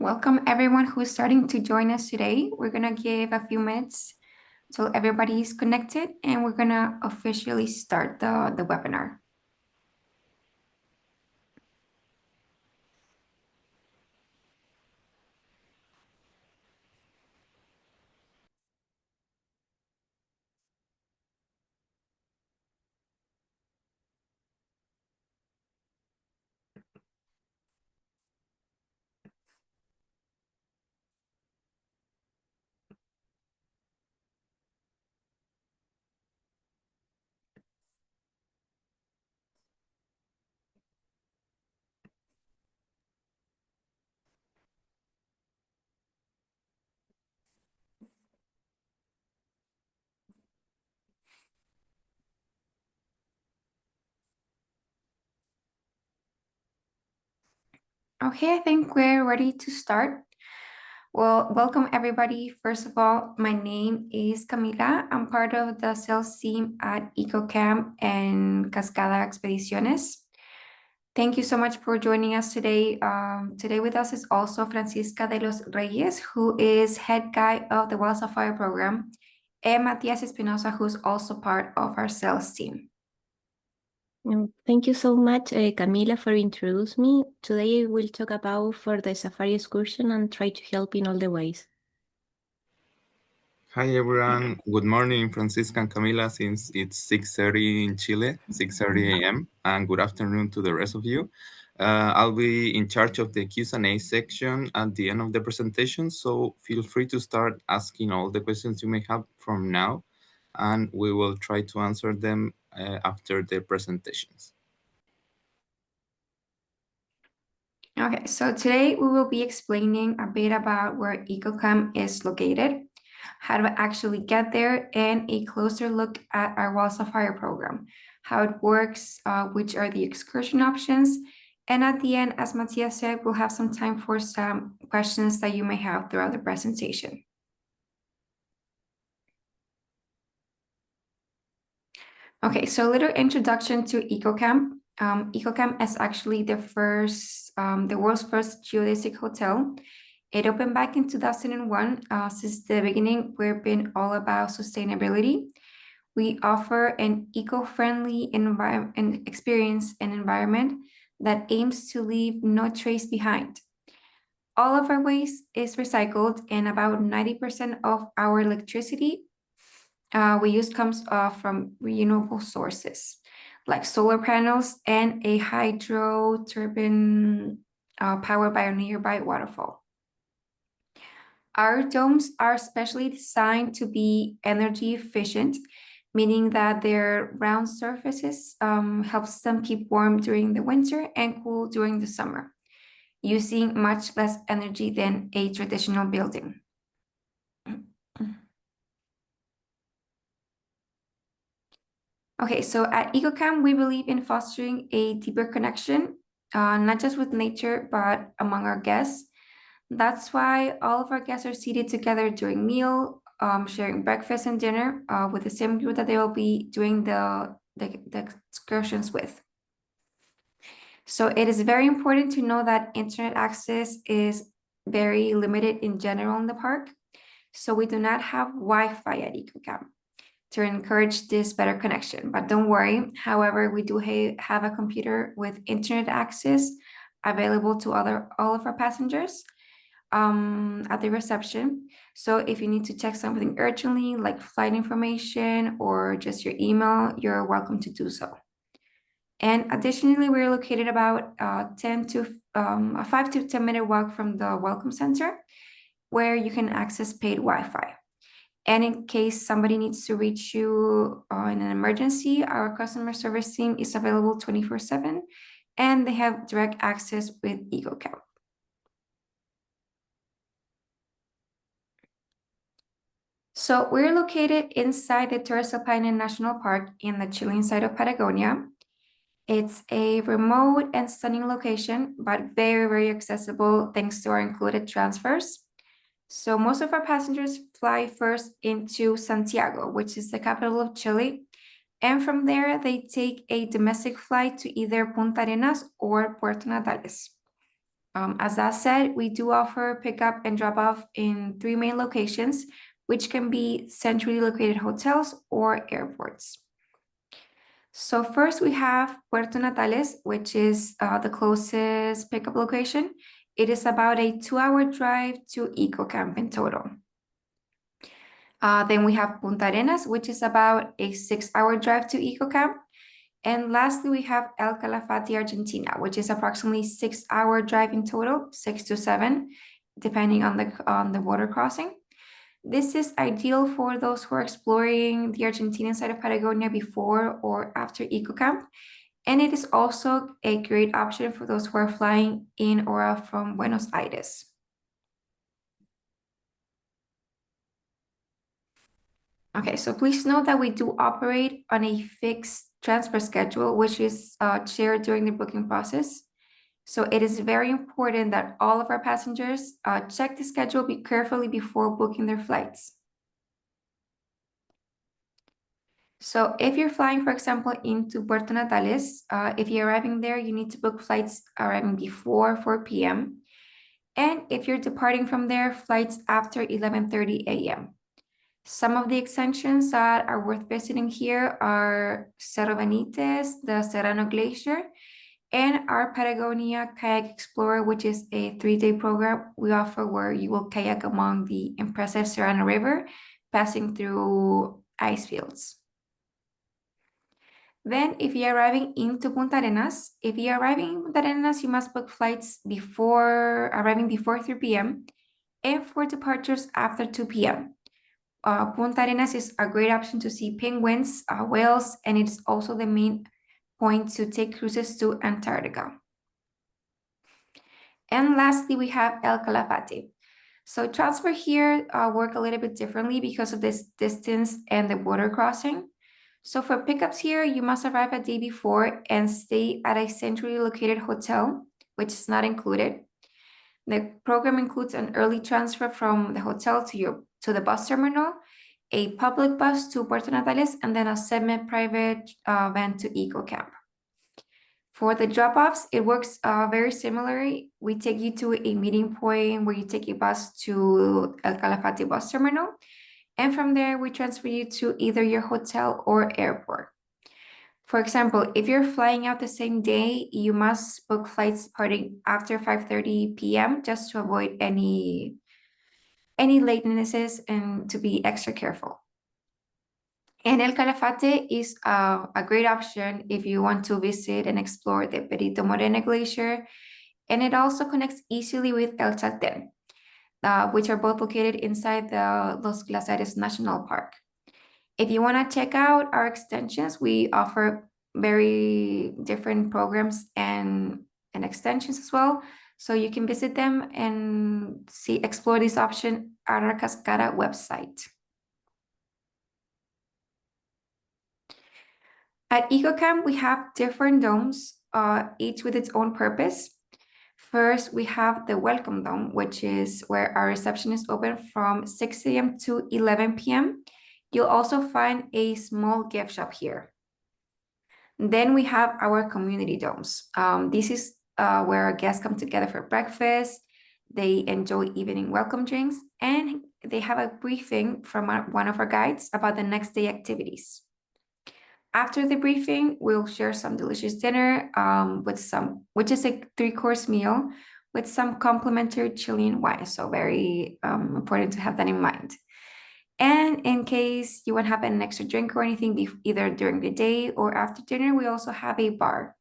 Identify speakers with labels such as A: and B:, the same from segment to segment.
A: Welcome everyone who's starting to join us today. We're gonna give a few minutes till everybody is connected and we're gonna officially start the webinar. Okay, I think we're ready to start. Well, welcome everybody. First of all, my name is Camila. I'm part of the sales team at EcoCamp and Cascada Expediciones. Thank you so much for joining us today. Today with us is also Francisca de los Reyes, who is head guide of the Wild Sapphire program, and Matias Espinosa, who's also part of our sales team.
B: Thank you so much, Camila, for introducing me. Today we'll talk about for the safari excursion and try to help in all the ways.
C: Hi everyone, good morning Francisca and Camila, since it's 6:30 in Chile, 6:30 a.m. and good afternoon to the rest of you. I'll be in charge of the Q&A section at the end of the presentation, so feel free to start asking all the questions you may have from now, and we will try to answer them after the presentations.
A: Okay, so today we will be explaining a bit about where EcoCamp is located, how to actually get there, and a closer look at our Wild Sapphire program, how it works, which are the excursion options, and at the end, as Matias said, we'll have some time for some questions that you may have throughout the presentation. Okay, so a little introduction to EcoCamp. EcoCamp is actually the world's first geodesic hotel. It opened back in 2001. Since the beginning, we've been all about sustainability. We offer an eco-friendly experience and environment that aims to leave no trace behind. All of our waste is recycled, and about 90% of our electricity we use comes from renewable sources, like solar panels and a hydro turbine powered by a nearby waterfall. Our domes are specially designed to be energy efficient, meaning that their round surfaces helps them keep warm during the winter and cool during the summer, using much less energy than a traditional building. Okay, so at EcoCamp, we believe in fostering a deeper connection, not just with nature, but among our guests. That's why all of our guests are seated together during meal, sharing breakfast and dinner with the same group that they will be doing the excursions with. So it is very important to know that internet access is very limited in general in the park. So we do not have Wi-Fi at EcoCamp to encourage this better connection. But don't worry, however, we do have a computer with internet access available to all of our passengers at the reception. So if you need to check something urgently, like flight information or just your email, you're welcome to do so. And additionally, we're located about a 5 to 10 minute walk from the Welcome Center, where you can access paid Wi-Fi. And in case somebody needs to reach you in an emergency, our customer service team is available 24/7, and they have direct access with EcoCamp. So we're located inside the Torres del Paine National Park in the Chilean side of Patagonia. It's a remote and stunning location, but very, very accessible thanks to our included transfers. So most of our passengers fly first into Santiago, which is the capital of Chile. And from there, they take a domestic flight to either Punta Arenas or Puerto Natales. As I said, we do offer pickup and drop off in 3 main locations, which can be centrally located hotels or airports. So first we have Puerto Natales, which is the closest pickup location. It is about a 2-hour drive to EcoCamp in total. Then we have Punta Arenas, which is about a 6-hour drive to EcoCamp. And lastly, we have El Calafate, Argentina, which is approximately 6-hour drive in total, 6 to 7, depending on the border crossing. This is ideal for those who are exploring the Argentinian side of Patagonia before or after EcoCamp. And it is also a great option for those who are flying in or out from Buenos Aires. Okay, so please note that we do operate on a fixed transfer schedule, which is shared during the booking process. So it is very important that all of our passengers check the schedule carefully before booking their flights. So if you're flying, for example, into Puerto Natales, if you're arriving there, you need to book flights arriving before 4 p.m. And if you're departing from there, flights after 11:30 a.m. Some of the extensions that are worth visiting here are Cerro Benitez, the Serrano Glacier, and our Patagonia Kayak Explorer, which is a 3-day program we offer where you will kayak among the impressive Serrano River, passing through ice fields. Then, if you're arriving into Punta Arenas, you must book flights arriving before 3 p.m. and for departures after 2 p.m. Punta Arenas is a great option to see penguins, whales, and it's also the main point to take cruises to Antarctica. And lastly, we have El Calafate. So transfer here work a little bit differently because of this distance and the border crossing. So for pickups here, you must arrive a day before and stay at a centrally located hotel, which is not included. The program includes an early transfer from the hotel to the bus terminal, a public bus to Puerto Natales, and then a semi-private van to EcoCamp. For the drop-offs, it works very similarly. We take you to a meeting point where you take a bus to El Calafate bus terminal, and from there, we transfer you to either your hotel or airport. For example, if you're flying out the same day, you must book flights departing after 5:30 p.m. just to avoid any latenesses and to be extra careful. And El Calafate is a great option if you want to visit and explore the Perito Moreno Glacier, and it also connects easily with El Chaltén, which are both located inside the Los Glaciares National Park. If you want to check out our extensions, we offer very different programs and extensions as well. So you can visit them and explore this option at our Cascada website. At EcoCamp, we have different domes, each with its own purpose. First, we have the Welcome Dome, which is where our reception is open from 6 a.m. to 11 p.m. You'll also find a small gift shop here. Then we have our community domes. This is where our guests come together for breakfast. They enjoy evening welcome drinks, and they have a briefing from one of our guides about the next day activities. After the briefing, we'll share some delicious dinner which is a 3-course meal with some complimentary Chilean wine. So very important to have that in mind. And in case you want to have an extra drink or anything, either during the day or after dinner, we also have a bar.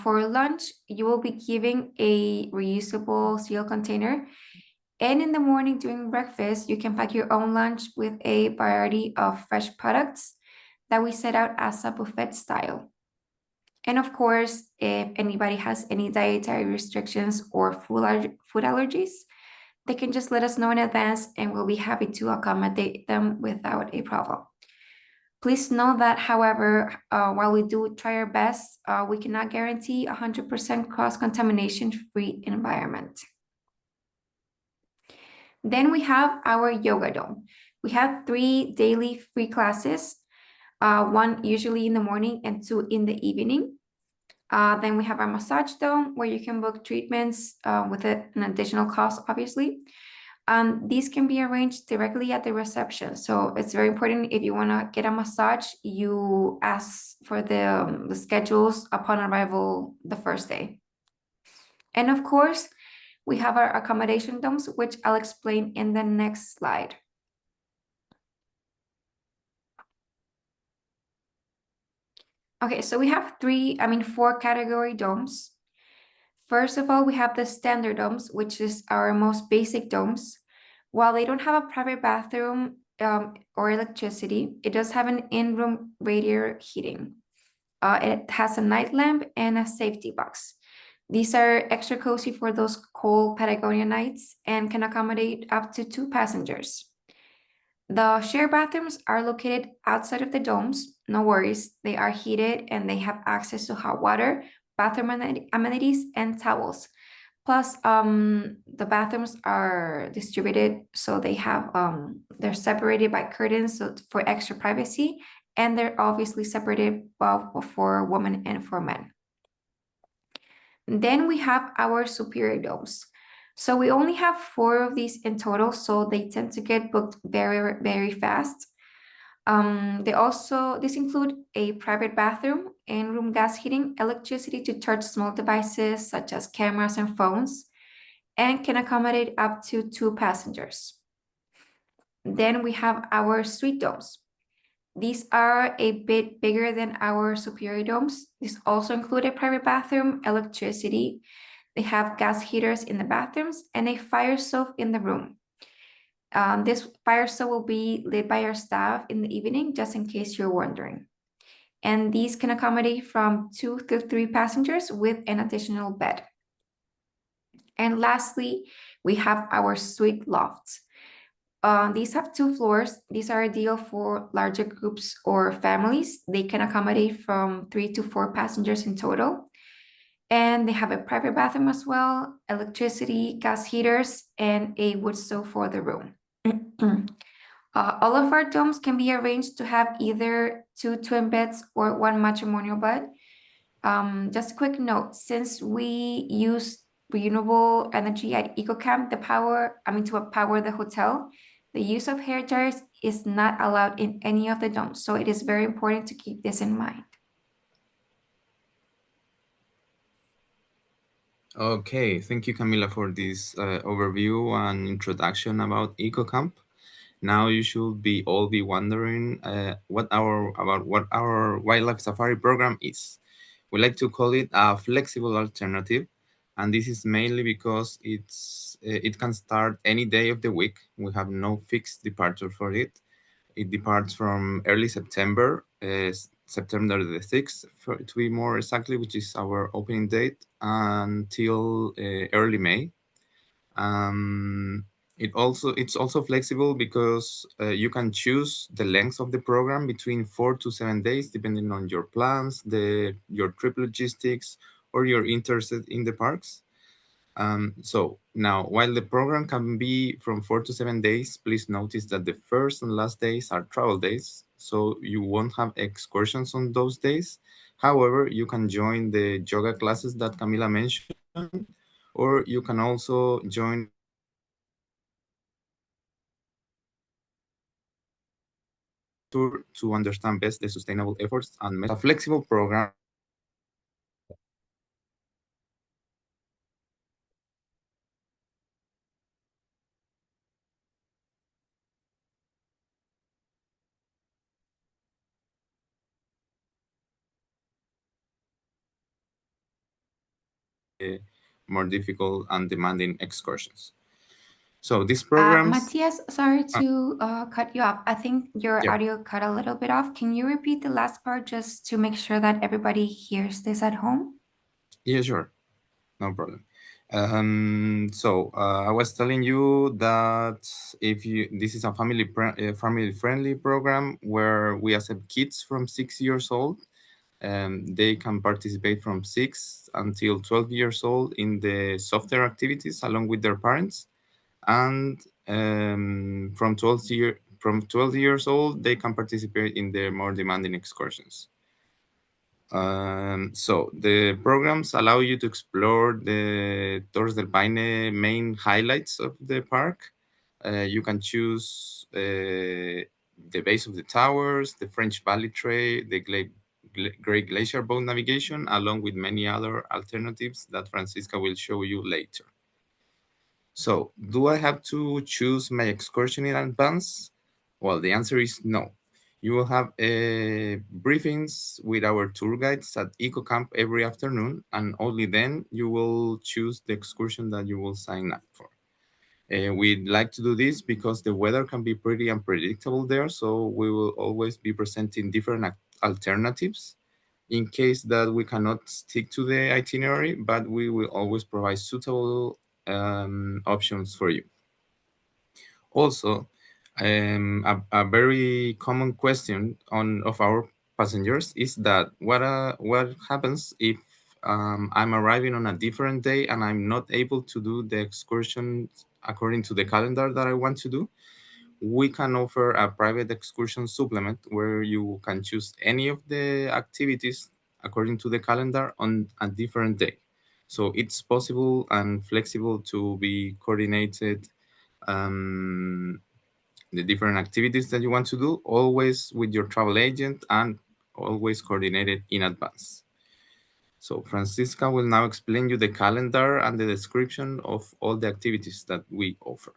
A: For lunch, you will be giving a reusable steel container. And in the morning during breakfast, you can pack your own lunch with a variety of fresh products that we set out as a buffet style. And of course, if anybody has any dietary restrictions or food allergies, they can just let us know in advance and we'll be happy to accommodate them without a problem. Please know that, however, while we do try our best, we cannot guarantee 100% cross-contamination-free environment. Then we have our yoga dome. We have 3 daily free classes, 1 usually in the morning and 2 in the evening. Then we have our massage dome where you can book treatments with an additional cost, obviously. These can be arranged directly at the reception. So it's very important if you want to get a massage, you ask for the schedules upon arrival the first day. And of course, we have our accommodation domes, which I'll explain in the next slide. Okay, so we have four category domes. First of all, we have the standard domes, which is our most basic domes. While they don't have a private bathroom or electricity, it does have an in-room radiator heating. It has a night lamp and a safety box. These are extra cozy for those cold Patagonia nights and can accommodate up to 2 passengers. The shared bathrooms are located outside of the domes. No worries, they are heated and they have access to hot water, bathroom amenities, and towels. Plus, the bathrooms are distributed, so they're separated by curtains for extra privacy, and they're obviously separated for women and for men. Then we have our superior domes. So we only have 4 of these in total, so they tend to get booked very, very fast. These include a private bathroom, in-room gas heating, electricity to charge small devices such as cameras and phones, and can accommodate up to 2 passengers. Then we have our suite domes. These are a bit bigger than our superior domes. These also include a private bathroom, electricity. They have gas heaters in the bathrooms and a fire stove in the room. This fire stove will be lit by our staff in the evening, just in case you're wondering. And these can accommodate from 2 to 3 passengers with an additional bed. And lastly, we have our suite lofts. These have 2 floors. These are ideal for larger groups or families. They can accommodate from 3 to 4 passengers in total. And they have a private bathroom as well, electricity, gas heaters, and a wood stove for the room. All of our domes can be arranged to have either 2 twin beds or 1 matrimonial bed. Just a quick note, since we use renewable energy at EcoCamp, to power the hotel, the use of hair dryers is not allowed in any of the domes. So it is very important to keep this in mind.
C: Okay, thank you, Camila, for this overview and introduction about EcoCamp. Now you should all be wondering what our wildlife safari program is. We like to call it a flexible alternative, and this is mainly because it can start any day of the week. We have no fixed departure for it. It departs from early September, September the 6th, to be more exactly, which is our opening date, until early May. It's also flexible because you can choose the length of the program between 4 to 7 days, depending on your plans, your trip logistics, or your interest in the parks. So now, while the program can be from 4 to 7 days, please notice that the first and last days are travel days, so you won't have excursions on those days. However, you can join the yoga classes that Camila mentioned, or you can also join to understand best the sustainable efforts and a flexible program. More difficult and demanding excursions. So these programs.
A: Matthias, sorry to cut you off. I think your audio cut a little bit off. Can you repeat the last part just to make sure that everybody hears this at home?
C: Yeah, sure. No problem. So I was telling you that this is a family friendly program where we accept kids from 6 years old. They can participate from 6 until 12 years old in the softer activities along with their parents, and from 12 years old they can participate in the more demanding excursions. So the programs allow you to explore the Torres del Paine main highlights of the park. You can choose the base of the towers, the French Valley Trail, the Great Glacier Boat Navigation, along with many other alternatives that Francisca will show you later. So, do I have to choose my excursion in advance? Well, the answer is no. You will have briefings with our tour guides at EcoCamp every afternoon, and only then you will choose the excursion that you will sign up for. We'd like to do this because the weather can be pretty unpredictable there, so we will always be presenting different alternatives in case that we cannot stick to the itinerary, but we will always provide suitable options for you. Also, a very common question of our passengers is that what happens if I'm arriving on a different day and I'm not able to do the excursion according to the calendar that I want to do? We can offer a private excursion supplement where you can choose any of the activities according to the calendar on a different day. So it's possible and flexible to be coordinated, the different activities that you want to do, always with your travel agent and always coordinated in advance. So Francisca will now explain you the calendar and the description of all the activities that we offer.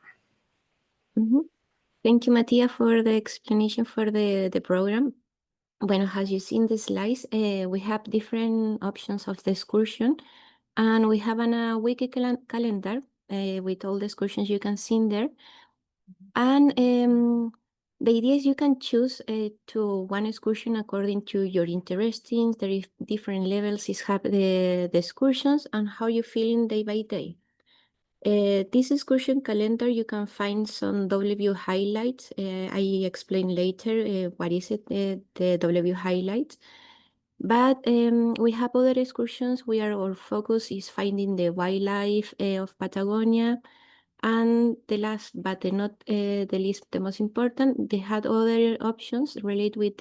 B: Thank you, Matia, for the explanation for the program. Bueno, as you see in the slides, we have different options of the excursion, and we have a weekly calendar with all the excursions you can see in there. And the idea is you can choose to one excursion according to your interests. There is different levels is have the excursions and how you feeling day by day. This excursion calendar, you can find some W highlights. I explain later what is it, the W highlights. But we have other excursions where our focus is finding the wildlife of Patagonia. And the last, but not the least, the most important, they had other options related with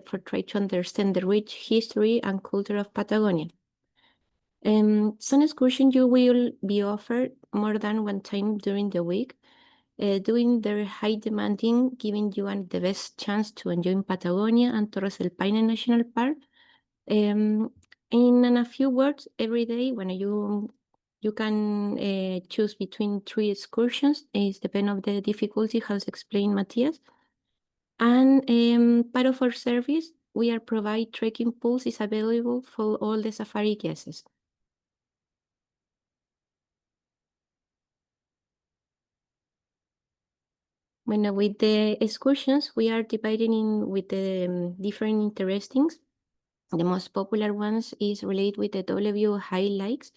B: for try to understand the rich history and culture of Patagonia. Some excursion you will be offered more than one time during the week, doing their high demanding, giving you the best chance to enjoy Patagonia and Torres del Paine National Park. In a few words, every day when you can choose between 3 excursions. It depends on the difficulty, as explained Matthias. And part of our service, we are provide trekking pools is available for all the safari guests. When with the excursions, we are dividing in with the different interestings. The most popular ones is related with the W highlights.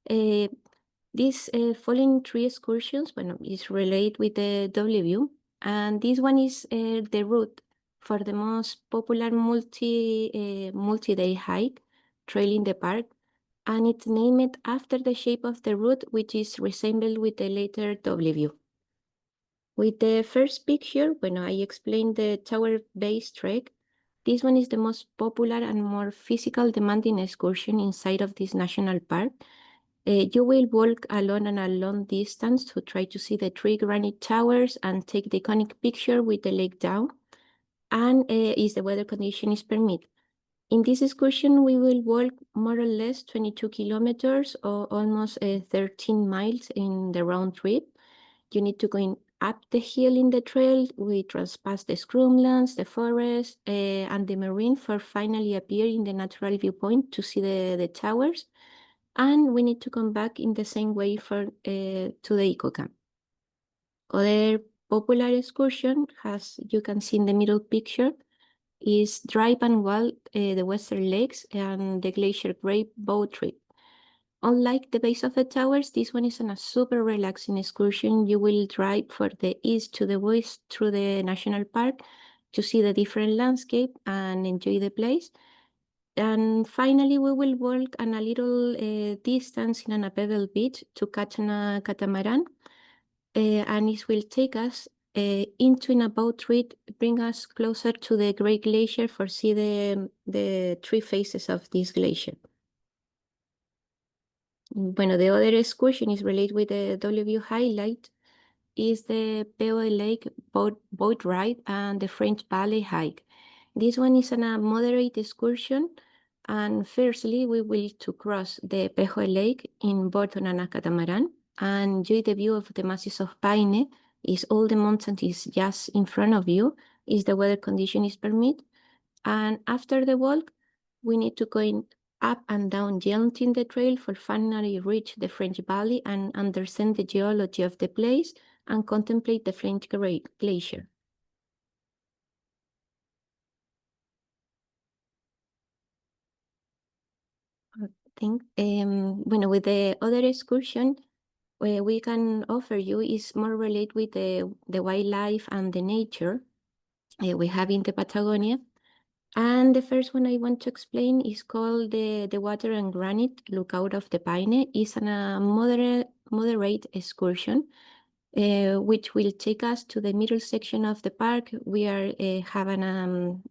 B: These following 3 excursions, is related with the W, and this one is the route for the most popular multi-day hike, trail in the park, and it's named after the shape of the route, which is resembled with the letter W. With the first picture, when I explained the tower-based trek, this one is the most popular and more physical demanding excursion inside of this national park. You will walk along a long distance to try to see the 3 granite towers and take the iconic picture with the lake down, and is the weather condition is permit. In this excursion, we will walk more or less 22 kilometers or almost 13 miles in the round trip. You need to go up the hill in the trail. We trespass the scrublands, the forest, and the marine for finally appear in the natural viewpoint to see the towers. And we need to come back in the same way for to the EcoCamp. Other popular excursion, as you can see in the middle picture, is drive and walk the Western Lakes and the Glacier Grape boat trip. Unlike the base of the towers, this one is a super relaxing excursion. You will drive from the east to the west through the national park to see the different landscape and enjoy the place. And finally, we will walk on a little distance in a pebble beach to catch a catamaran. And it will take us into in a boat ride bring us closer to the Great Glacier for see the three phases of this glacier. Bueno, the other excursion is related with the W highlight is the Peoe Lake boat ride and the French Valley hike. This one is a moderate excursion, and firstly we will to cross the Peoe Lake in boat on a catamaran and enjoy the view of the masses of Paine. Is all the mountains is just in front of you, is the weather condition is permit, and after the walk we need to go in up and down gently in the trail for finally reach the French Valley and understand the geology of the place and contemplate the French Glacier. Bueno, with the other excursion we can offer you is more related with the wildlife and the nature we have in the Patagonia. And the first one I want to explain is called the Water and Granite Lookout of the Paine. It's a moderate excursion, which will take us to the middle section of the park. We are having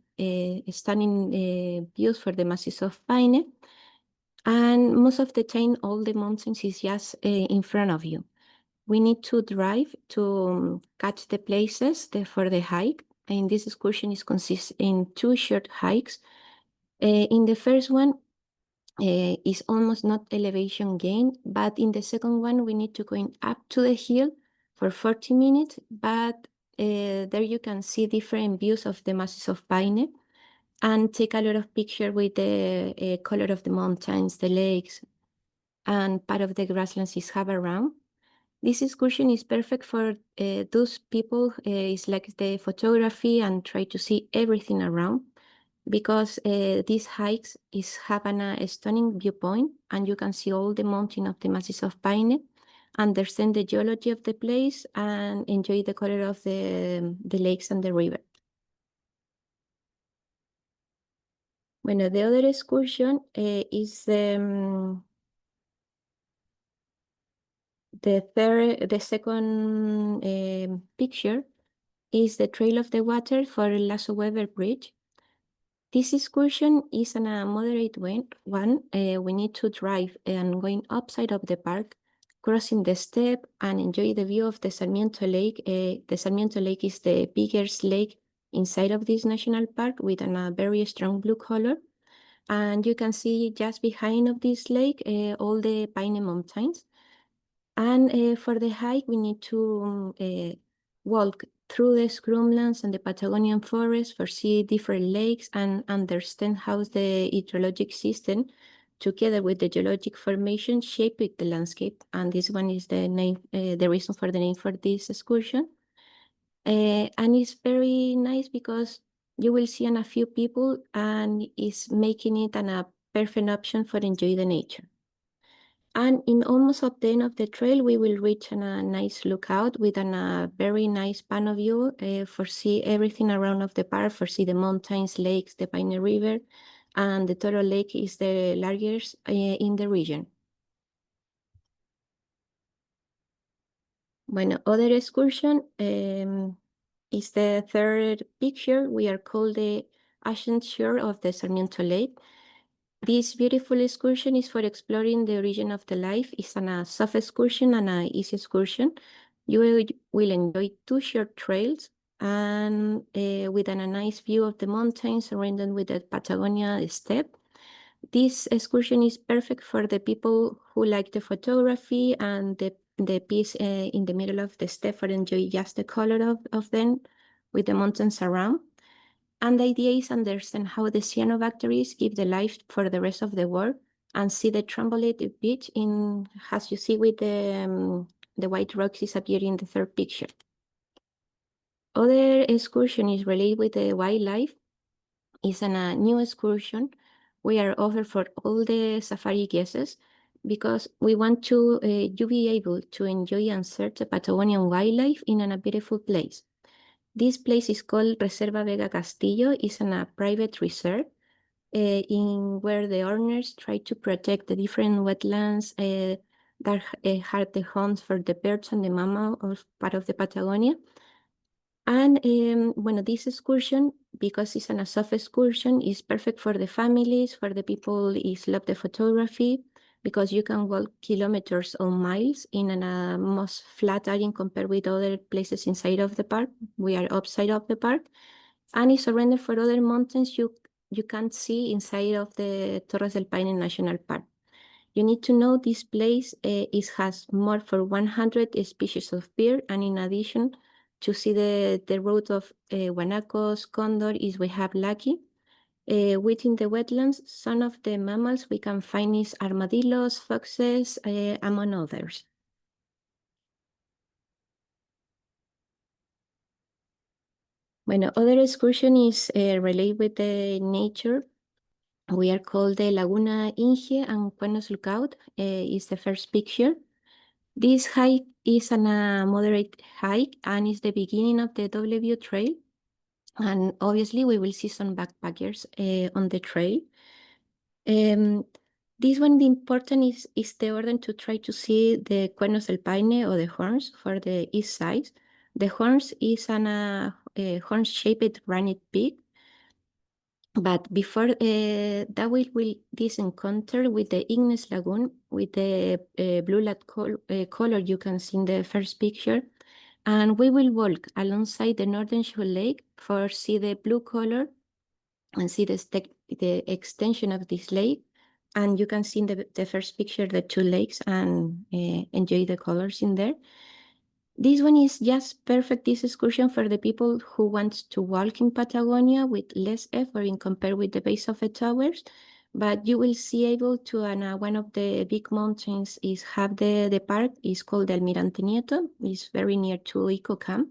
B: stunning views for the masses of Paine. And most of the time, all the mountains is just in front of you. We need to drive to catch the places for the hike. And this excursion is consists in two short hikes. In the first one, is almost not elevation gain, but in the second one, we need to go in up to the hill for 40 minutes, but there you can see different views of the masses of Paine and take a lot of picture with the color of the mountains, the lakes, and part of the grasslands is have around. This excursion is perfect for those people is like the photography and try to see everything around, because these hikes is having a stunning viewpoint and you can see all the mountain of the masses of Paine, understand the geology of the place and enjoy the color of the lakes and the river. Bueno, the other excursion is the second picture is the Trail of the Water for Lasso Weber Bridge. This excursion is a moderate one. We need to drive and going upside of the park, crossing the step and enjoy the view of the Sarmiento Lake. The Sarmiento Lake is the biggest lake inside of this national park with a very strong blue color. And you can see just behind of this lake all the Paine Mountains. And for the hike, we need to walk through the scrublands and the Patagonian forest for see different lakes and understand how the hydrologic system, together with the geologic formation, shape the landscape. And this one is the name, the reason for the name for this excursion. And it's very nice because you will see a few people and it's making it a perfect option for enjoy the nature. And in almost at the end of the trail, we will reach a nice lookout with a very nice panel view for see everything around of the park, for see the mountains, lakes, the Paine River, and the Toro Lake is the largest in the region. Bueno, other excursion is the third picture. We are called the ancient shore of the Sarmiento Lake. This beautiful excursion is for exploring the origin of the life. It's a soft excursion and an easy excursion. You will enjoy two short trails and with a nice view of the mountains surrounded with the Patagonia steppe. This excursion is perfect for the people who like the photography and the piece in the middle of the steppe for enjoy just the color of them with the mountains around. And the idea is understand how the cyanobacteria give the life for the rest of the world and see the trambolated beach in, as you see with the white rocks is appearing in the third picture. Other excursion is related with the wildlife. It's a new excursion we are offered for all the safari guests because we want to you be able to enjoy and search the Patagonian wildlife in a beautiful place. This place is called Reserva Vega Castillo. It's a private reserve in where the owners try to protect the different wetlands that have the homes for the birds and the mammal of part of the Patagonia. And this excursion, because it's a soft excursion, is perfect for the families, for the people who love the photography, because you can walk kilometers or miles in a most flat area compared with other places inside of the park. We are outside of the park, and it's surrendered for other mountains you can't see inside of the Torres del Paine National Park. You need to know this place has more for 100 species of bird, and in addition, to see the road of guanacos, condor, we have lucky. Within the wetlands, some of the mammals we can find is armadillos, foxes, among others. Other excursion is related with the nature. We are called the Laguna Inge and Cuernos Lookout. Is the first picture. This hike is a moderate hike and is the beginning of the W trail. And obviously we will see some backpackers on the trail. This one, the important is the order to try to see the Cuernos del Paine or the horns for the east side. The horns is a horn-shaped granite peak. But before that, will this encounter with the Ignis Lagoon with the blue light color you can see in the first picture. And we will walk alongside the Northern Shore Lake for see the blue color and see the extension of this lake. And you can see in the first picture the two lakes and enjoy the colors in there. This one is just perfect, this excursion for the people who want to walk in Patagonia with less effort in compared with the base of the towers. But you will see able to, one of the big mountains is have the park, is called the Almirante Nieto. It's very near to EcoCamp.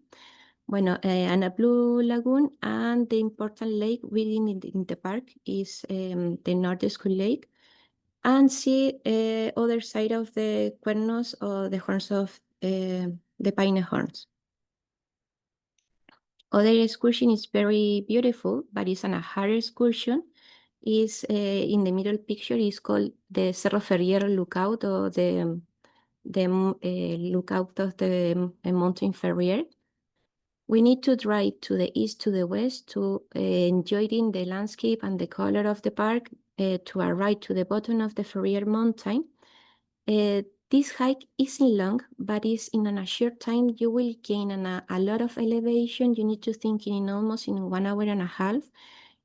B: And a blue lagoon, and the important lake within in the park is the North School Lake. And see other side of the Cuernos or the horns of the pine horns. Other excursion is very beautiful, but it's a hard excursion. Is in the middle picture is called the Cerro Ferrier Lookout, or the lookout of the Mountain Ferrier. We need to drive to the east to the west to enjoy the landscape and the color of the park to arrive to the bottom of the Ferrier Mountain. This hike isn't long, but is in a short time you will gain a lot of elevation. You need to think in almost in 1 hour and a half.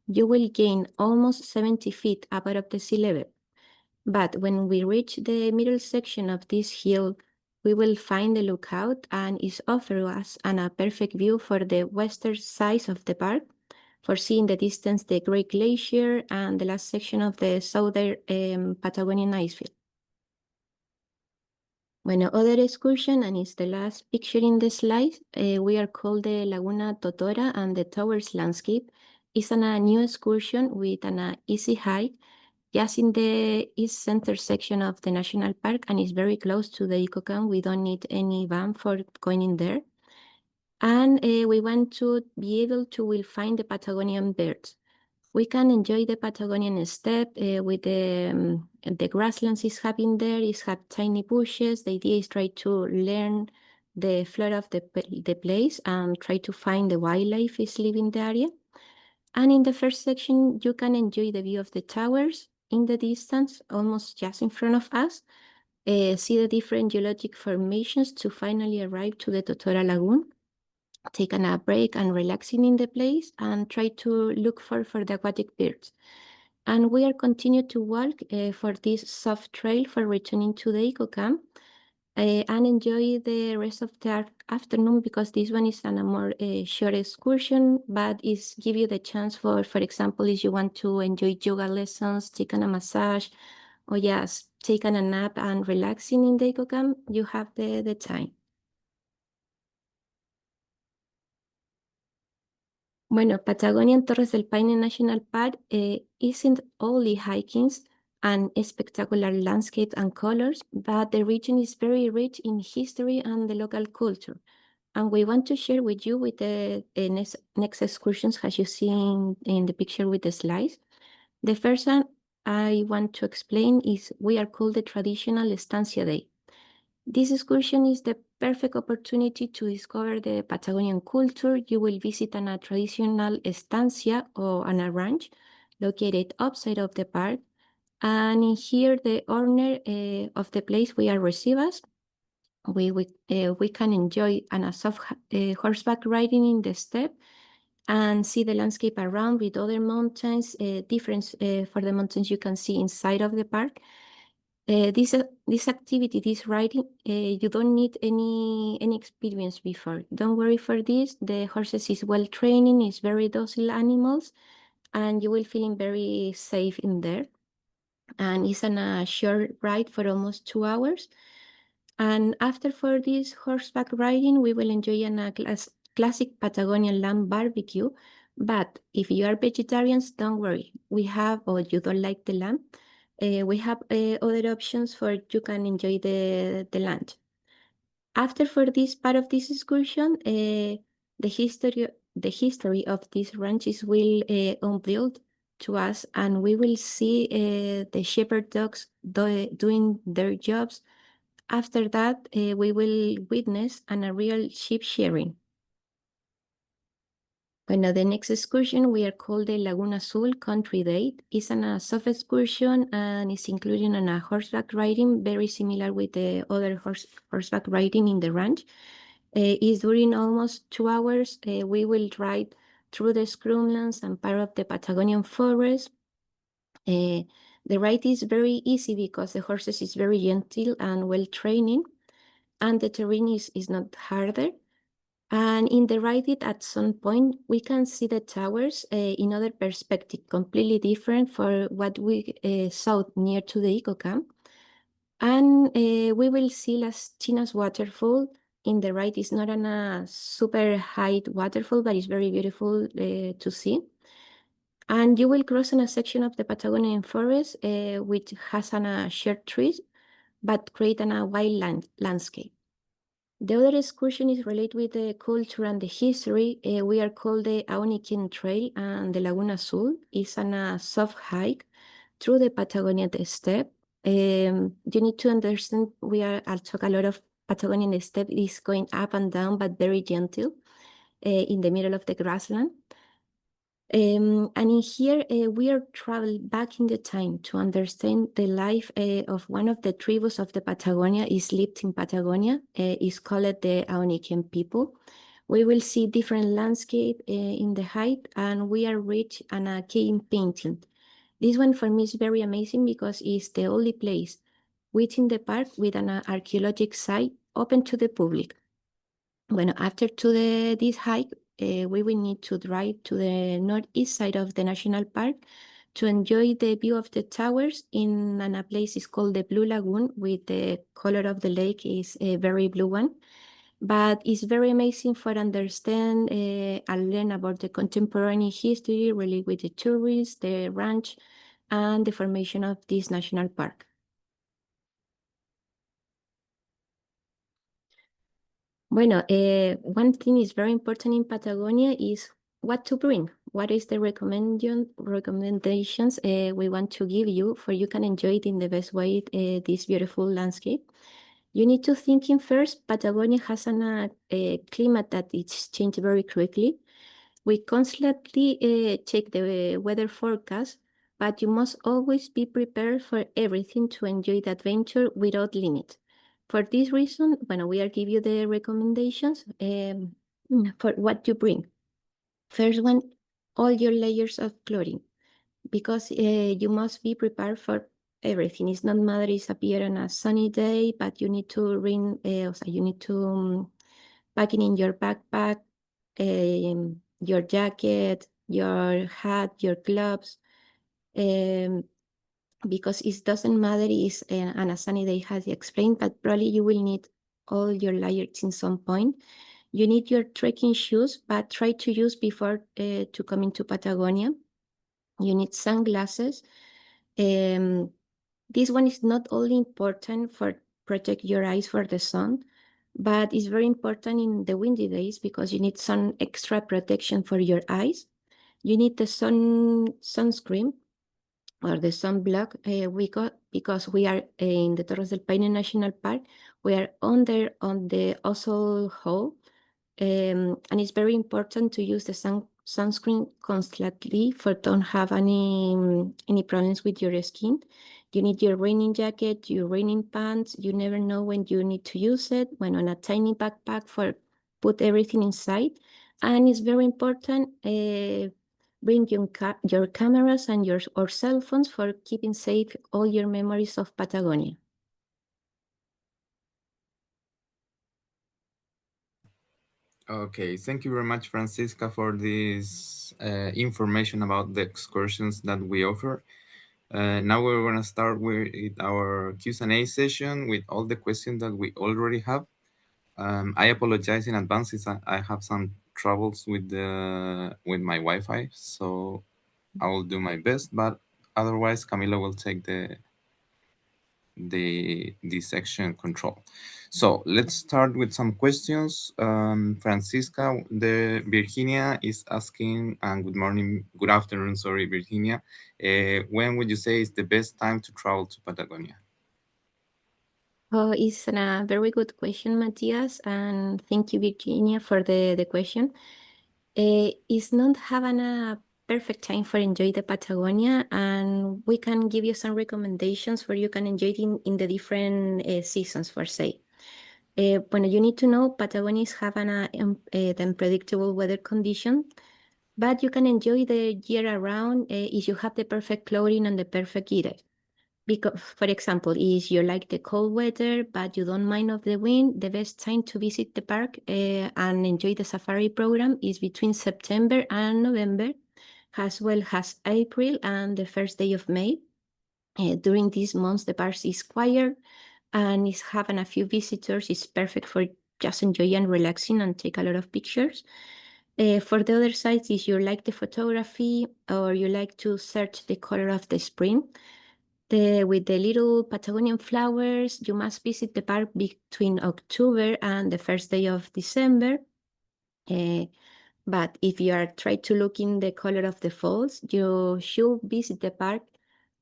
B: You will gain almost 70 feet above the sea level. But when we reach the middle section of this hill, we will find the lookout, and is offer us a perfect view for the western side of the park, for seeing the distance the Great Glacier and the last section of the southern Patagonian icefield. Other excursion, and it's the last picture in the slide, we are called the Laguna Totora and the Towers Landscape. It's a new excursion with an easy hike, just in the east center section of the national park, and it's very close to the EcoCamp. We don't need any van for going in there. And we want to be able to will find the Patagonian birds. We can enjoy the Patagonian steppe with the grasslands is having there, is have tiny bushes. The idea is try to learn the flora of the place and try to find the wildlife is living the area. And in the first section, you can enjoy the view of the towers in the distance, almost just in front of us. See the different geologic formations to finally arrive to the Totora Lagoon. Taking a break and relaxing in the place, and try to look for the aquatic birds. And we are continue to walk for this soft trail for returning to the EcoCamp and enjoy the rest of the afternoon, because this one is a more short excursion, but is give you the chance for example, if you want to enjoy yoga lessons, taking a massage, or just taking a nap and relaxing in the EcoCamp, you have the time. Patagonian Torres del Paine National Park isn't only hikings and spectacular landscape and colors, but the region is very rich in history and the local culture. And we want to share with you with the next excursions, as you see in the picture with the slides. The first one I want to explain is we are called the traditional Estancia Day. This excursion is the perfect opportunity to discover the Patagonian culture. You will visit a traditional estancia or a ranch located outside of the park. And in here, the owner of the place will receive us. We can enjoy a soft horseback riding in the steppe and see the landscape around with other mountains. Difference for the mountains you can see inside of the park. This activity, this riding, you don't need any experience before. Don't worry for this. The horses is well trained, is very docile animals, and you will feeling very safe in there. And it's a short ride for almost 2 hours. And after for this horseback riding, we will enjoy a classic Patagonian lamb barbecue. But if you are vegetarians, don't worry. We have, or you don't like the lamb, we have other options for you can enjoy the lunch. After for this part of this excursion, the history of these ranches will unveiled to us, and we will see the shepherd dogs doing their jobs. After that, we will witness a real sheep shearing. Bueno, the next excursion we are called the Laguna Azul Country Day. It's a soft excursion and it's including a horseback riding, very similar with the other horseback riding in the ranch. It's during almost 2 hours. We will ride through the scrublands and part of the Patagonian forest. The ride is very easy because the horses is very gentle and well trained, and the terrain is not harder. And in the ride at some point, we can see the towers in other perspective, completely different for what we saw near to the EcoCamp. And we will see Las Chinas waterfall. In the ride, it's not a super high waterfall, but it's very beautiful to see. And you will cross in a section of the Patagonian forest, which has a shared trees, but create a wild landscape. The other excursion is related with the culture and the history. We are called the Aonikin Trail, and the Laguna Azul is a soft hike through the Patagonian steppe. You need to understand I'll talk a lot of Patagonian steppe is going up and down, but very gentle in the middle of the grassland. And in here, we are traveling back in the time to understand the life of one of the tribus of the Patagonia is lived in Patagonia. Is called the Aonican people. We will see different landscape in the height, and we are rich in a cave painting. This one for me is very amazing because it's the only place within the park with an archaeological site open to the public. Bueno, after this hike, we will need to drive to the northeast side of the national park to enjoy the view of the towers in a place is called the Blue Lagoon, with the color of the lake is a very blue one. But it's very amazing for understand and learn about the contemporary history really with the tourists, the ranch, and the formation of this national park. Bueno, one thing is very important in Patagonia is what to bring. What is the recommendations we want to give you for you can enjoy it in the best way, this beautiful landscape. You need to think in first, Patagonia has a climate that it's changed very quickly. We constantly check the weather forecast, but you must always be prepared for everything to enjoy the adventure without limit. For this reason, when we are give you the recommendations for what you bring. First one, all your layers of clothing, because you must be prepared for everything. It's not matter it's appear on a sunny day, but you need to bring, you need to pack it in your backpack, your jacket, your hat, your gloves, because it doesn't matter it's on a sunny day, as explained, but probably you will need all your layers in some point. You need your trekking shoes, but try to use before to come into Patagonia. You need sunglasses. This one is not only important for protect your eyes for the sun, but it's very important in the windy days because you need some extra protection for your eyes. You need the sunscreen or the sunblock. We got because we are in the Torres del Paine National Park. We are under on the ozone hole, and it's very important to use the sunscreen constantly for don't have any problems with your skin. You need your raining jacket, your raining pants. You never know when you need to use it. When on a tiny backpack for put everything inside, and it's very important. Bring your cameras and your or cell phones for keeping safe all your memories of Patagonia.
C: Okay, thank you very much, Francisca, for this information about the excursions that we offer. Now we're going to start with our Q&A session with all the questions that we already have. I apologize in advance since I have some troubles with my Wi-Fi, so I will do my best. But otherwise, Camila will take the section control. So let's start with some questions. Francisca, the Virginia is asking, and good afternoon, sorry, Virginia. When would you say is the best time to travel to Patagonia?
B: Oh, it's a very good question, Matthias, and thank you, Virginia, for the question. It's not having a perfect time for enjoy the Patagonia, and we can give you some recommendations where you can enjoy it in the different seasons, for say. When you need to know, Patagonia is having the unpredictable weather condition, but you can enjoy the year around if you have the perfect clothing and the perfect gear. Because, for example, if you like the cold weather, but you don't mind of the wind, the best time to visit the park and enjoy the safari program is between September and November, as well as April and the first day of May. During these months, the park is quiet and is having a few visitors. It's perfect for just enjoying and relaxing and take a lot of pictures. For the other side, if you like the photography or you like to search the color of the spring, with the little Patagonian flowers, you must visit the park between October and the first day of December. But if you are trying to look in the color of the falls, you should visit the park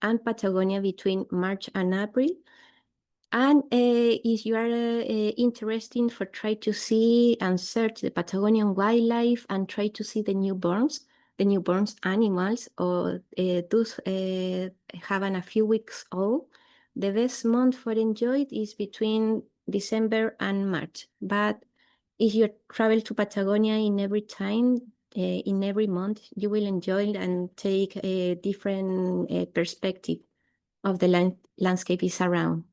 B: and Patagonia between March and April. And if you are interested for try to see and search the Patagonian wildlife and try to see the newborns animals or those having a few weeks old, the best month for enjoy it is between December and March. But if you travel to Patagonia in every time, in every month, you will enjoy and take a different perspective of the landscape is around.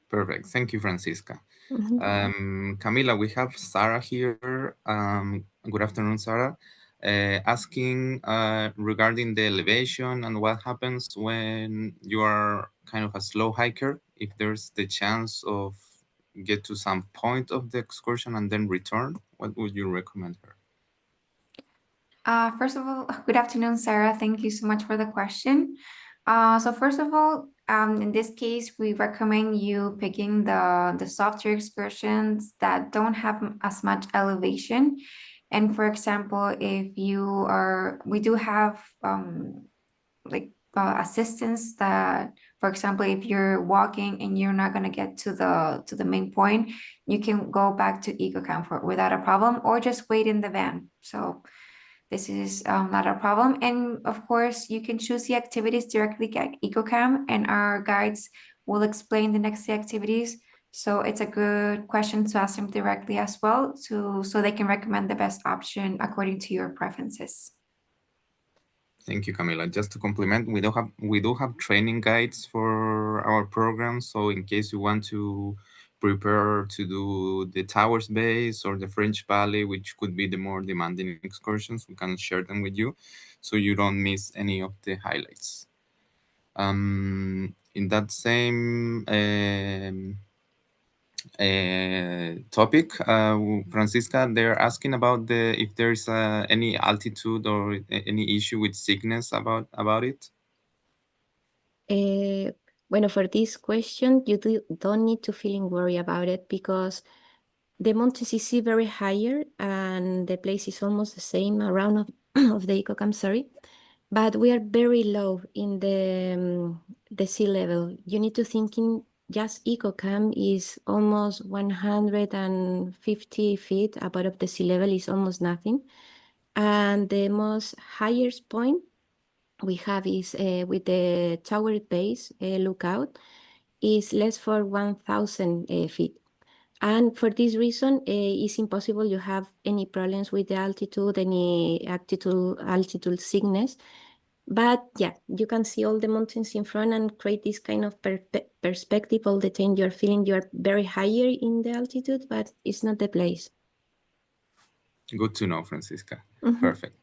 C: Perfect. Thank you, Francisca.
B: Mhm.
C: Camila, we have Sarah here. Good afternoon, Sarah. Asking regarding the elevation and what happens when you are kind of a slow hiker, if there's the chance of get to some point of the excursion and then return, what would you recommend her?
A: First of all, good afternoon, Sarah. Thank you so much for the question. So first of all, in this case, we recommend you picking the softer excursions that don't have as much elevation. And for example, if you are, we do have like assistance that, for example, if you're walking and you're not going to get to the main point, you can go back to EcoCamp without a problem, or just wait in the van. So this is not a problem. And of course, you can choose the activities directly at EcoCamp, and our guides will explain the next day activities. So it's a good question to ask them directly as well, so they can recommend the best option according to your preferences.
C: Thank you, Camila. Just to complement, we do have training guides for our program. So in case you want to prepare to do the Towers Base or the French Valley, which could be the more demanding excursions, we can share them with you so you don't miss any of the highlights. In that same topic, Francisca, they're asking about if there's any altitude or any issue with sickness about it.
B: Bueno, for this question, you don't need to feeling worry about it because the mountains is very higher and the place is almost the same around of the EcoCamp, sorry. But we are very low in the sea level. You need to just EcoCamp is almost 150 feet above the sea level, is almost nothing. And the most highest point we have is with the tower base lookout is less for 1,000 feet. And for this reason, it's impossible you have any problems with the altitude, any altitude sickness. But yeah, you can see all the mountains in front and create this kind of perspective all the time. You're feeling you're very higher in the altitude, but it's not the place.
C: Good to know, Francisca.
B: Mhm.
C: Perfect.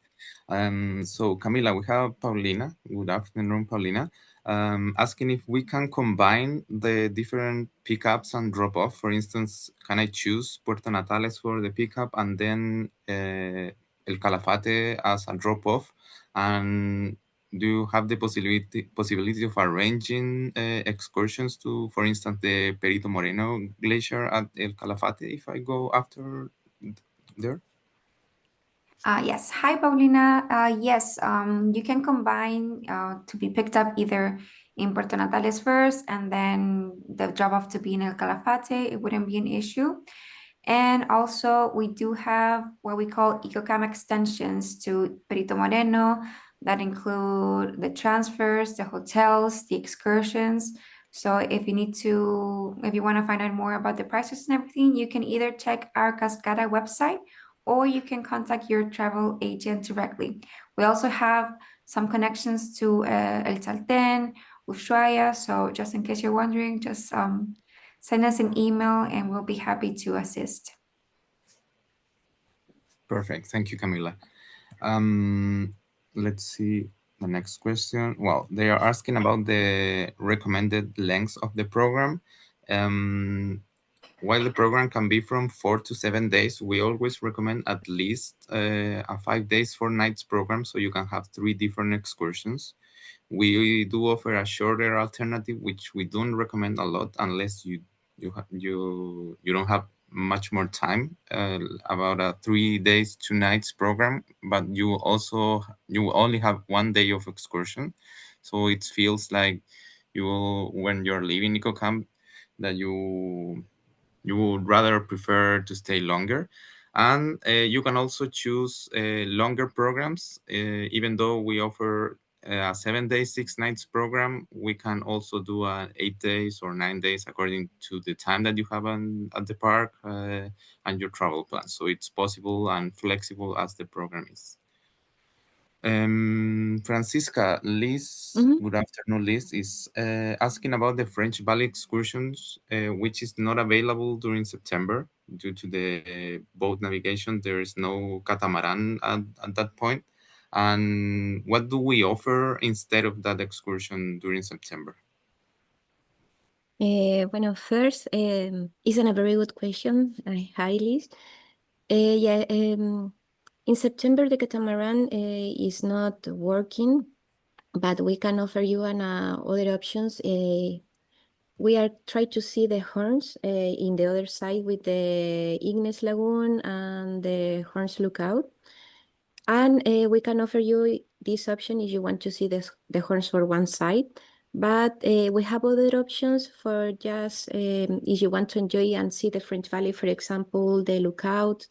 C: So Camila, we have Paulina. Good afternoon, Paulina. Asking if we can combine the different pickups and drop off. For instance, can I choose Puerto Natales for the pickup and then El Calafate as a drop off? And do you have the possibility of arranging excursions to, for instance, the Perito Moreno Glacier at El Calafate if I go after there?
A: Yes. Hi, Paulina. Yes, you can combine to be picked up either in Puerto Natales first and then the drop off to be in El Calafate. It wouldn't be an issue. And also, we do have what we call EcoCamp extensions to Perito Moreno that include the transfers, the hotels, the excursions. So if you want to find out more about the prices and everything, you can either check our Cascada website or you can contact your travel agent directly. We also have some connections to El Chaltén, Ushuaia. So just in case you're wondering, just send us an email and we'll be happy to assist.
C: Perfect. Thank you, Camila. Let's see the next question. Well, they are asking about the recommended length of the program. While the program can be from 4 to 7 days, we always recommend at least a 5 days, 4 nights program so you can have 3 different excursions. We do offer a shorter alternative, which we don't recommend a lot unless you don't have much more time, about a 3 days, 2 nights program, but you only have 1 day of excursion. So it feels like when you're leaving EcoCamp that you would rather prefer to stay longer. And you can also choose longer programs. Even though we offer a 7 day, 6 nights program, we can also do 8 days or 9 days according to the time that you have at the park and your travel plan. So it's possible and flexible as the program is. Francisca, Liz, good afternoon. Liz is asking about the French Valley excursions, which is not available during September due to the boat navigation. There is no catamaran at that point. And what do we offer instead of that excursion during September?
B: Bueno, first, it's a very good question. Hi, Liz. Yeah, in September, the catamaran is not working, but we can offer you other options. We are trying to see the horns in the other side with the Ignes Lagoon and the Horns Lookout. And we can offer you this option if you want to see the horns for one side. But we have other options for just if you want to enjoy and see the French Valley, for example, the lookout.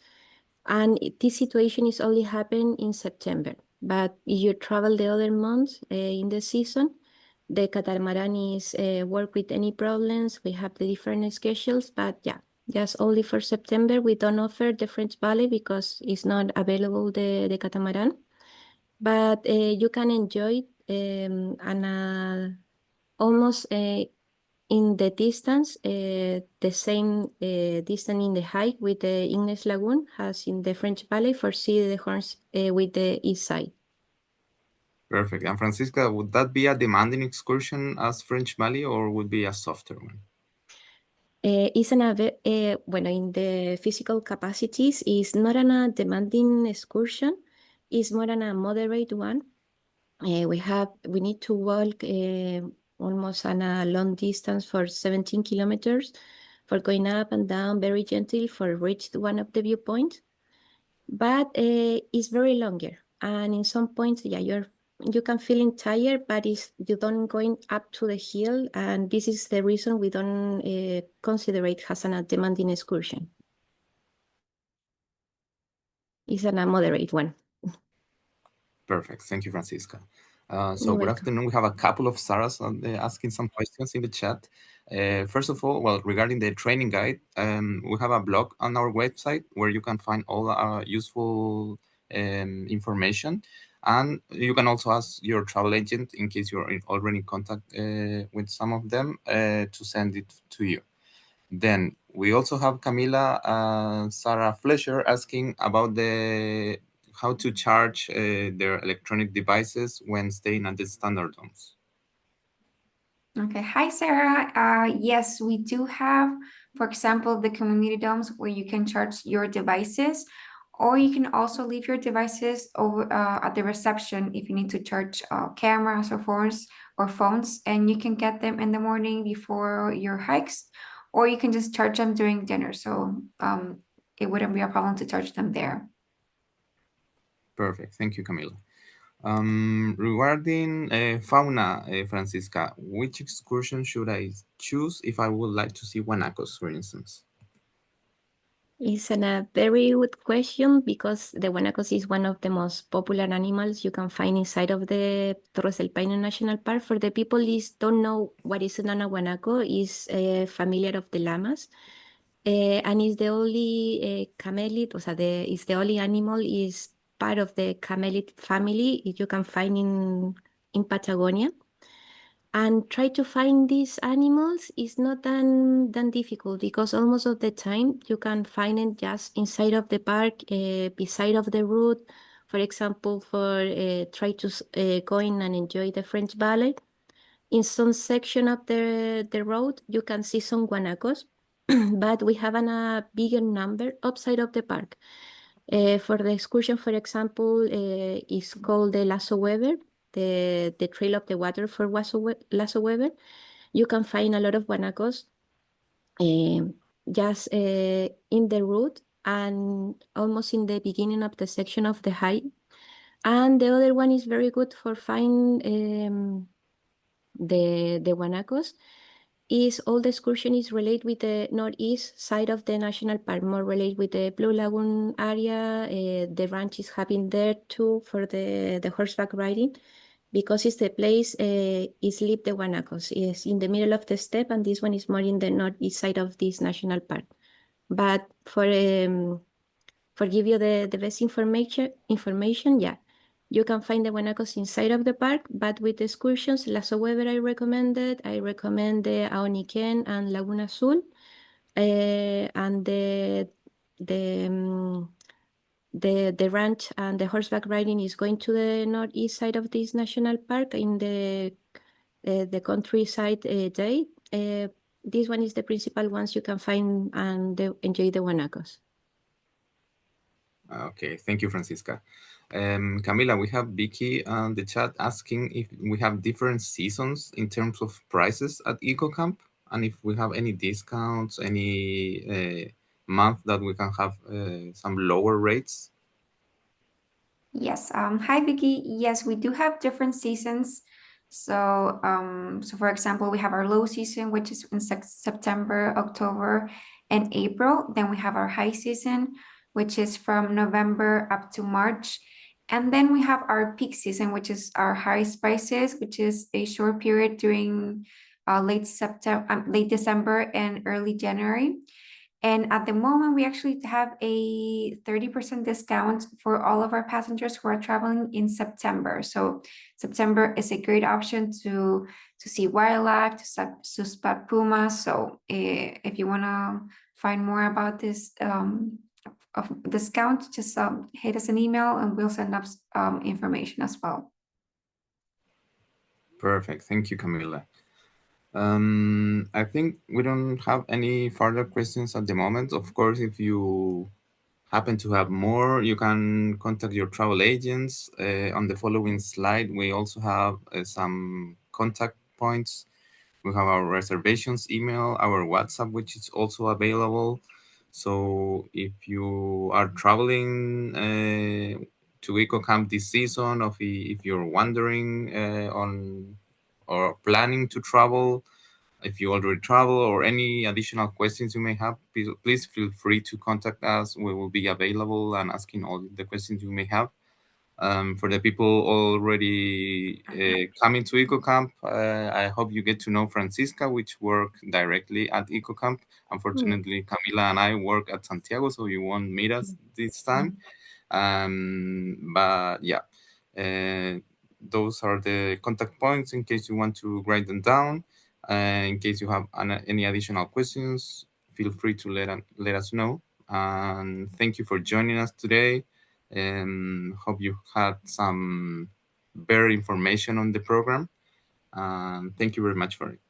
B: And this situation is only happening in September. But if you travel the other months in the season, the catamaran is work with any problems. We have the different schedules, but yeah, just only for September. We don't offer the French Valley because it's not available, the catamaran. But you can enjoy almost in the distance, the same distance in the height with the Ignes Lagoon as in the French Valley for see the horns with the east side.
C: Perfect. And Francisca, would that be a demanding excursion as French Valley or would be a softer one?
B: Bueno, in the physical capacities, is not a demanding excursion, it's more a moderate one. We need to walk almost on a long distance for 17 kilometers for going up and down very gentle for reach one of the viewpoints. But it's very longer. And in some points, yeah, you're you can feeling tired, but you don't going up to the hill, and this is the reason we don't consider it as a demanding excursion. It's a moderate one.
C: Perfect. Thank you, Francisca. So
B: You're
C: good
B: welcome.
C: afternoon. We have a couple of Sarahs asking some questions in the chat. First of all, well, regarding the training guide, we have a blog on our website where you can find all our useful information. And you can also ask your travel agent, in case you're already in contact with some of them, to send it to you. Then we also have Camila Sarah Flesher asking about the how to charge their electronic devices when staying at the standard domes.
A: Okay, hi Sarah. Yes, we do have, for example, the community domes where you can charge your devices, or you can also leave your devices over at the reception if you need to charge cameras or phones, and you can get them in the morning before your hikes, or you can just charge them during dinner. So it wouldn't be a problem to charge them there.
C: Perfect. Thank you, Camila. Regarding fauna, Francisca, which excursion should I choose if I would like to see guanacos, for instance?
B: It's a very good question, because the guanacos is one of the most popular animals you can find inside of the Torres del Paine National Park. For the people who don't know what is an guanaco, is familiar of the llamas, and is the only camelid, is the only animal is part of the camelid family you can find in Patagonia. And try to find these animals is not that difficult, because almost of the time you can find it just inside of the park, beside of the route. For example, for try to go in and enjoy the French Ballet. In some section of the road, you can see some guanacos, but we have a bigger number outside of the park. For the excursion, for example, is called the Lasso Weber, the Trail of the Water for Lasso Weber. You can find a lot of guanacos just in the route and almost in the beginning of the section of the hike. And the other one is very good for find the guanacos. Is all the excursion is related with the northeast side of the national park, more related with the Blue Lagoon area. The ranch is having there too for the horseback riding, because it's the place is live the guanacos. It's in the middle of the steppe, and this one is more in the northeast side of this national park. But for give you the best information, yeah. You can find the guanacos inside of the park, but with excursions, Lasso Weber I recommended. I recommend the Aoniken and Laguna Azul. And the ranch and the horseback riding is going to the northeast side of this national park in the countryside day. This one is the principal ones you can find and enjoy the guanacos.
C: Okay, thank you, Francisca. Camila, we have Vicky on the chat asking if we have different seasons in terms of prices at EcoCamp, and if we have any discounts, any month that we can have some lower rates.
A: Yes. Hi, Vicky. Yes, we do have different seasons. So, for example, we have our low season, which is in September, October, and April. Then we have our high season, which is from November up to March. And then we have our peak season, which is our highest prices, which is a short period during late December and early January. And at the moment, we actually have a 30% discount for all of our passengers who are traveling in September. So September is a great option to see wildlife, to spot pumas. So if you want to find more about this of discount, just hit us an email and we'll send up information as well.
C: Perfect. Thank you, Camila. I think we don't have any further questions at the moment. Of course, if you happen to have more, you can contact your travel agents. On the following slide, we also have some contact points. We have our reservations email, our WhatsApp, which is also available. So if you are traveling to EcoCamp this season, or if you're wondering on or planning to travel, if you already travel, or any additional questions you may have, please feel free to contact us. We will be available and asking all the questions you may have. For the people already coming to EcoCamp, I hope you get to know Francisca, which work directly at EcoCamp. Unfortunately, Camila and I work at Santiago, so you won't meet us this time. But yeah, those are the contact points in case you want to write them down. In case you have any additional questions, feel free to let us know. And thank you for joining us today. And hope you had some better information on the program. Thank you very much for it.